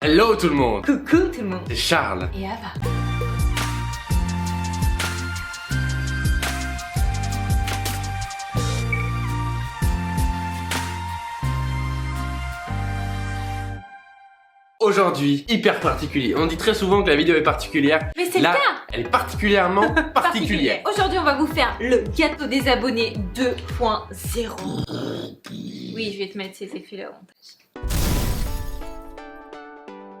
Hello tout le monde. Coucou tout le monde. C'est Charles. Et Ava. Aujourd'hui, hyper particulier. On dit très souvent que la vidéo est particulière. Mais c'est Là, le cas. elle est particulièrement particulière. Aujourd'hui, on va vous faire le gâteau des abonnés 2.0. Oui, je vais te mettre ces effets-là au montage.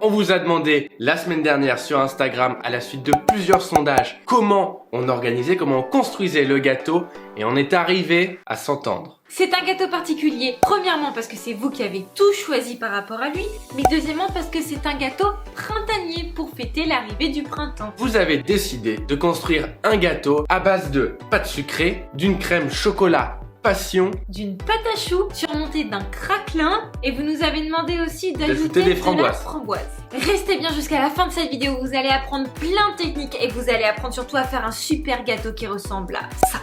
On vous a demandé la semaine dernière sur Instagram, à la suite de plusieurs sondages, comment on organisait, comment on construisait le gâteau, et on est arrivé à s'entendre. C'est un gâteau particulier, premièrement parce que c'est vous qui avez tout choisi par rapport à lui, mais deuxièmement parce que c'est un gâteau printanier pour fêter l'arrivée du printemps. Vous avez décidé de construire un gâteau à base de pâte sucrée, d'une crème chocolat passion, d'une pâte à choux surmontée d'un craquelin, et vous nous avez demandé aussi d'ajouter des de la framboise. Restez bien jusqu'à la fin de cette vidéo, vous allez apprendre plein de techniques et vous allez apprendre surtout à faire un super gâteau qui ressemble à ça.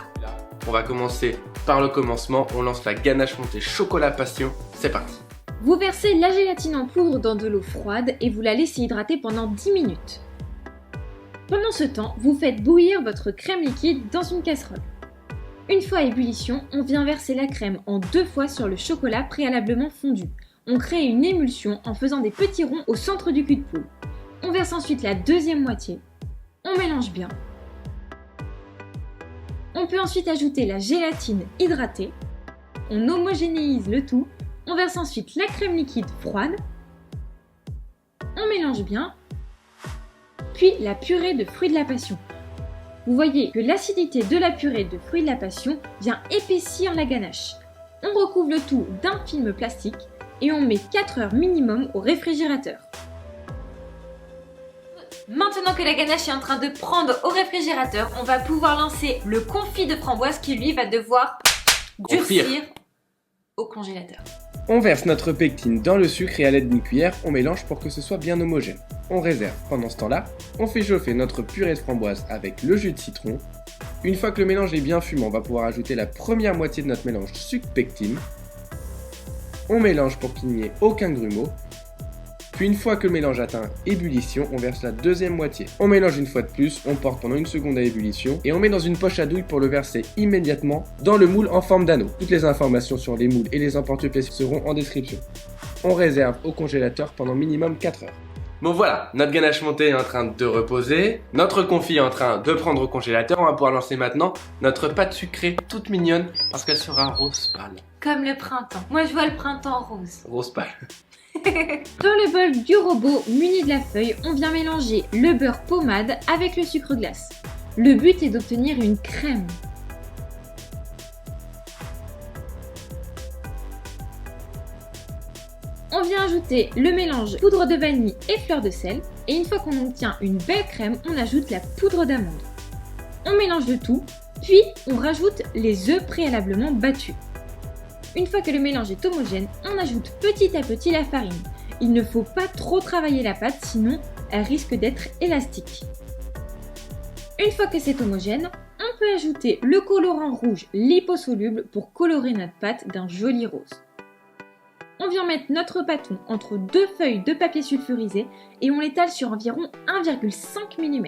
On va commencer par le commencement, on lance la ganache montée chocolat passion, c'est parti. Vous versez la gélatine en poudre dans de l'eau froide et vous la laissez hydrater pendant 10 minutes. Pendant ce temps, vous faites bouillir votre crème liquide dans une casserole. Une fois à ébullition, on vient verser la crème en 2 fois sur le chocolat préalablement fondu. On crée une émulsion en faisant des petits ronds au centre du cul de poule. On verse ensuite la deuxième moitié. On mélange bien. On peut ensuite ajouter la gélatine hydratée. On homogénéise le tout. On verse ensuite la crème liquide froide. On mélange bien. Puis la purée de fruits de la passion. Vous voyez que l'acidité de la purée de fruits de la passion vient épaissir la ganache. On recouvre le tout d'un film plastique et on met 4 heures minimum au réfrigérateur. Maintenant que la ganache est en train de prendre au réfrigérateur, on va pouvoir lancer le confit de framboise qui lui va devoir durcir au congélateur. On verse notre pectine dans le sucre et à l'aide d'une cuillère, on mélange pour que ce soit bien homogène. On réserve. Pendant ce temps-là, on fait chauffer notre purée de framboise avec le jus de citron. Une fois que le mélange est bien fumant, on va pouvoir ajouter la première moitié de notre mélange sucre-pectine. On mélange pour qu'il n'y ait aucun grumeau. Puis une fois que le mélange atteint ébullition, on verse la deuxième moitié. On mélange une fois de plus, on porte pendant 1 seconde à ébullition et on met dans une poche à douille pour le verser immédiatement dans le moule en forme d'anneau. Toutes les informations sur les moules et les emporte-pièces seront en description. On réserve au congélateur pendant minimum 4 heures. Bon voilà, notre ganache montée est en train de reposer, notre confit est en train de prendre au congélateur, on va pouvoir lancer maintenant notre pâte sucrée toute mignonne parce qu'elle sera rose pâle. Comme le printemps. Moi je vois le printemps rose. Rose pâle. Dans le bol du robot muni de la feuille, on vient mélanger le beurre pommade avec le sucre glace. Le but est d'obtenir une crème. On vient ajouter le mélange poudre de vanille et fleur de sel. Et une fois qu'on obtient une belle crème, on ajoute la poudre d'amande. On mélange le tout, puis on rajoute les œufs préalablement battus. Une fois que le mélange est homogène, on ajoute petit à petit la farine. Il ne faut pas trop travailler la pâte, sinon elle risque d'être élastique. Une fois que c'est homogène, on peut ajouter le colorant rouge liposoluble pour colorer notre pâte d'un joli rose. On vient mettre notre pâton entre 2 feuilles de papier sulfurisé et on l'étale sur environ 1,5 mm.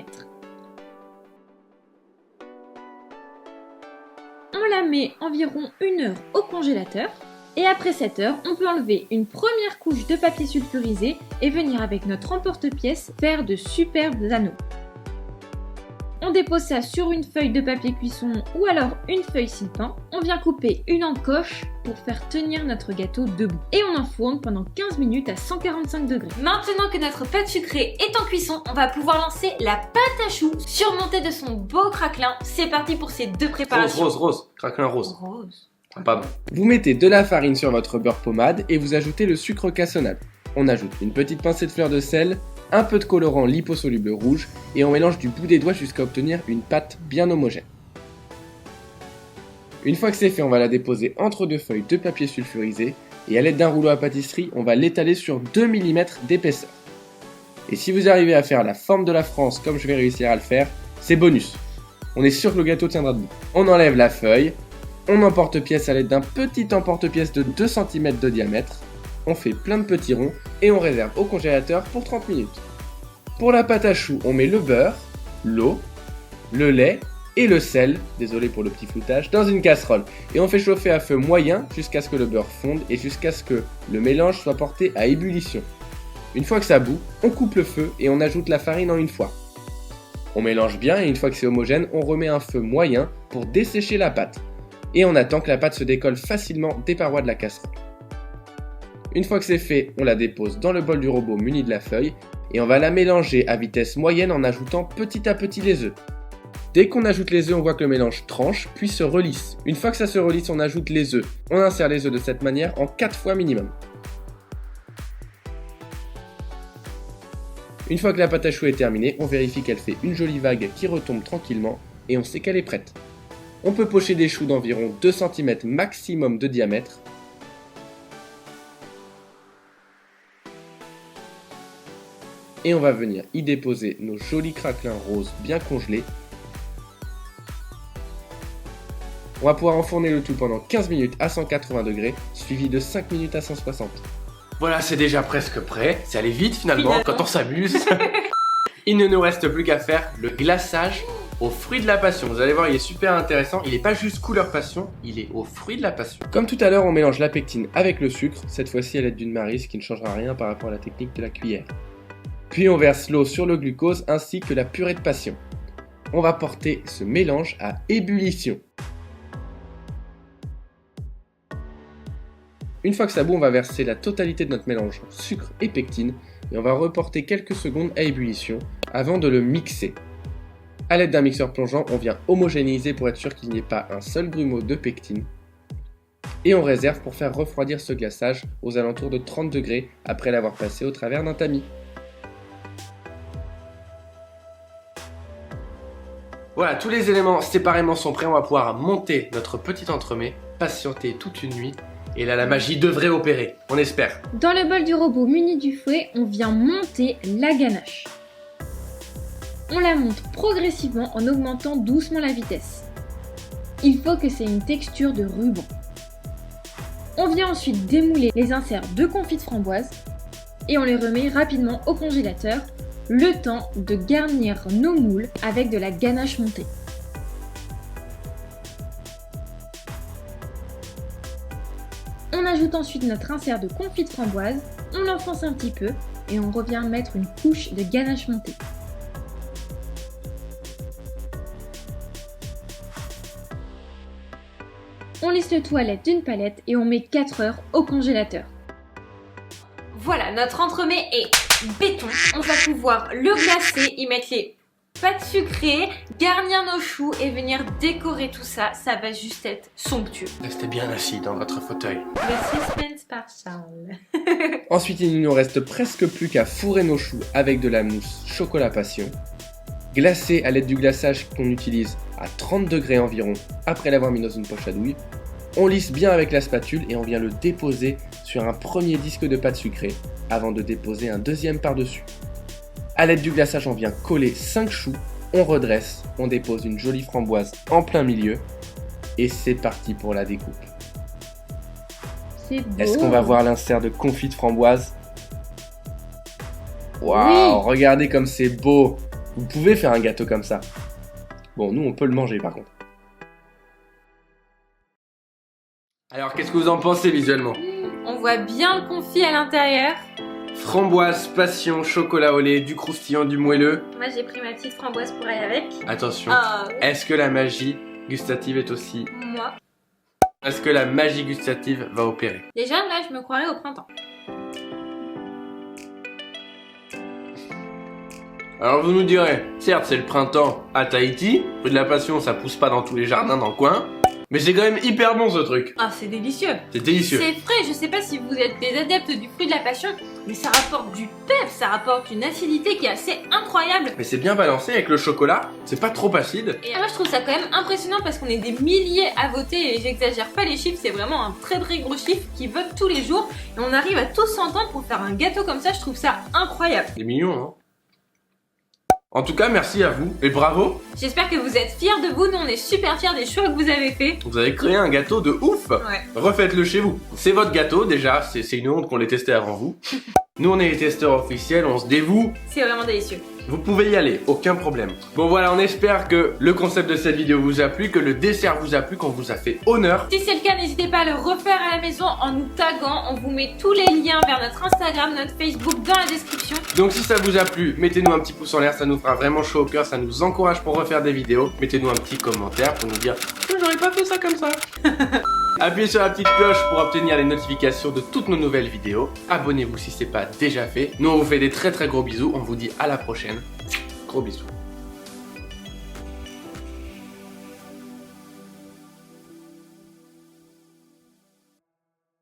On la met environ 1 heure au congélateur et après 7 heures, on peut enlever une première couche de papier sulfurisé et venir avec notre emporte-pièce faire de superbes anneaux. On dépose ça sur une feuille de papier cuisson ou alors une feuille sylpan. On vient couper une encoche pour faire tenir notre gâteau debout. Et on enfourne pendant 15 minutes à 145 degrés. Maintenant que notre pâte sucrée est en cuisson, on va pouvoir lancer la pâte à choux surmontée de son beau craquelin. C'est parti pour ces 2 préparations. Rose, craquelin rose. Rose. Pardon. Vous mettez de la farine sur votre beurre pommade et vous ajoutez le sucre cassonade. On ajoute une petite pincée de fleur de sel, un peu de colorant liposoluble rouge et on mélange du bout des doigts jusqu'à obtenir une pâte bien homogène. Une fois que c'est fait, on va la déposer entre 2 feuilles de papier sulfurisé et à l'aide d'un rouleau à pâtisserie, on va l'étaler sur 2 mm d'épaisseur. Et si vous arrivez à faire la forme de la France comme je vais réussir à le faire, c'est bonus. On est sûr que le gâteau tiendra debout. On enlève la feuille, on emporte-pièce à l'aide d'un petit emporte-pièce de 2 cm de diamètre. On fait plein de petits ronds et on réserve au congélateur pour 30 minutes. Pour la pâte à choux, on met le beurre, l'eau, le lait et le sel, désolé pour le petit floutage, dans une casserole. Et on fait chauffer à feu moyen jusqu'à ce que le beurre fonde et jusqu'à ce que le mélange soit porté à ébullition. Une fois que ça bout, on coupe le feu et on ajoute la farine en une fois. On mélange bien et une fois que c'est homogène, on remet un feu moyen pour dessécher la pâte. Et on attend que la pâte se décolle facilement des parois de la casserole. Une fois que c'est fait, on la dépose dans le bol du robot muni de la feuille et on va la mélanger à vitesse moyenne en ajoutant petit à petit les œufs. Dès qu'on ajoute les œufs, on voit que le mélange tranche puis se relisse. Une fois que ça se relisse, on ajoute les œufs. On insère les œufs de cette manière en 4 fois minimum. Une fois que la pâte à choux est terminée, on vérifie qu'elle fait une jolie vague qui retombe tranquillement et on sait qu'elle est prête. On peut pocher des choux d'environ 2 cm maximum de diamètre. Et on va venir y déposer nos jolis craquelins roses bien congelés. On va pouvoir enfourner le tout pendant 15 minutes à 180 degrés, suivi de 5 minutes à 160. Voilà, c'est déjà presque prêt. C'est allé vite finalement quand on s'amuse. Il ne nous reste plus qu'à faire le glaçage aux fruits de la passion. Vous allez voir, il est super intéressant. Il n'est pas juste couleur passion, il est aux fruits de la passion. Comme tout à l'heure, on mélange la pectine avec le sucre, cette fois-ci à l'aide d'une maryse qui ne changera rien par rapport à la technique de la cuillère. Puis on verse l'eau sur le glucose ainsi que la purée de passion. On va porter ce mélange à ébullition. Une fois que ça bout, on va verser la totalité de notre mélange sucre et pectine et on va reporter quelques secondes à ébullition avant de le mixer. A l'aide d'un mixeur plongeant, on vient homogénéiser pour être sûr qu'il n'y ait pas un seul grumeau de pectine. Et on réserve pour faire refroidir ce glaçage aux alentours de 30 degrés après l'avoir passé au travers d'un tamis. Voilà, tous les éléments séparément sont prêts, on va pouvoir monter notre petit entremets, patienter toute une nuit, et là la magie devrait opérer, on espère. Dans le bol du robot muni du fouet, on vient monter la ganache. On la monte progressivement en augmentant doucement la vitesse. Il faut que c'est une texture de ruban. On vient ensuite démouler les inserts de confit de framboise et on les remet rapidement au congélateur, le temps de garnir nos moules avec de la ganache montée. On ajoute ensuite notre insert de confit de framboise, on l'enfonce un petit peu et on revient mettre une couche de ganache montée. On lisse le tout à l'aide d'une palette et on met 4 heures au congélateur. Voilà, notre entremets est béton. On va pouvoir le glacer, y mettre les pâtes sucrées, garnir nos choux et venir décorer tout ça. Ça va juste être somptueux. Restez bien assis dans votre fauteuil. Le suspense par Charles. Ensuite, il ne nous reste presque plus qu'à fourrer nos choux avec de la mousse chocolat passion. Glacer à l'aide du glaçage qu'on utilise à 30 degrés environ après l'avoir mis dans une poche à douille. On lisse bien avec la spatule et on vient le déposer sur un premier disque de pâte sucrée avant de déposer un deuxième par-dessus. A l'aide du glaçage, on vient coller 5 choux, on redresse, on dépose une jolie framboise en plein milieu et c'est parti pour la découpe. C'est beau. Est-ce qu'on va voir l'insert de confit de framboise? Waouh, Oui. regardez comme c'est beau! Vous pouvez faire un gâteau comme ça. Bon, nous on peut le manger par contre. Alors, qu'est-ce que vous en pensez visuellement? On voit bien le confit à l'intérieur. Framboise, passion, chocolat au lait, du croustillant, du moelleux. Moi j'ai pris ma petite framboise pour aller avec. Attention, Ah, est-ce que la magie gustative est aussi... moi. Est-ce que la magie gustative va opérer? Déjà là je me croirais au printemps. Alors vous nous direz, certes c'est le printemps à Tahiti, fruit de la passion ça pousse pas dans tous les jardins dans le coin, mais c'est quand même hyper bon ce truc. Ah c'est délicieux. C'est délicieux. C'est frais, je sais pas si vous êtes des adeptes du fruit de la passion, mais ça rapporte du pep, ça rapporte une acidité qui est assez incroyable. Mais c'est bien balancé avec le chocolat, c'est pas trop acide. Et moi je trouve ça quand même impressionnant parce qu'on est des milliers à voter et j'exagère pas les chiffres, c'est vraiment un très très gros chiffre qui vote tous les jours et on arrive à tous s'entendre pour faire un gâteau comme ça, je trouve ça incroyable. C'est mignon, hein? En tout cas, merci à vous et bravo. J'espère que vous êtes fiers de vous. Nous, on est super fiers des choix que vous avez fait. Vous avez créé un gâteau de ouf. Ouais. Refaites-le chez vous. C'est votre gâteau déjà, c'est une honte qu'on l'ait testé avant vous. Nous, on est les testeurs officiels, on se dévoue. C'est vraiment délicieux. Vous pouvez y aller, aucun problème. Bon voilà, on espère que le concept de cette vidéo vous a plu, que le dessert vous a plu, qu'on vous a fait honneur. Si c'est le cas, n'hésitez pas à le refaire à la maison en nous taguant. On vous met tous les liens vers notre Instagram, notre Facebook dans la description. Donc si ça vous a plu, mettez-nous un petit pouce en l'air, ça nous fera vraiment chaud au cœur, ça nous encourage pour refaire des vidéos. Mettez-nous un petit commentaire pour nous dire « J'aurais pas fait ça comme ça !» Appuyez sur la petite cloche pour obtenir les notifications de toutes nos nouvelles vidéos. Abonnez-vous si ce n'est pas déjà fait. Nous on vous fait des très gros bisous, on vous dit à la prochaine. Gros bisous.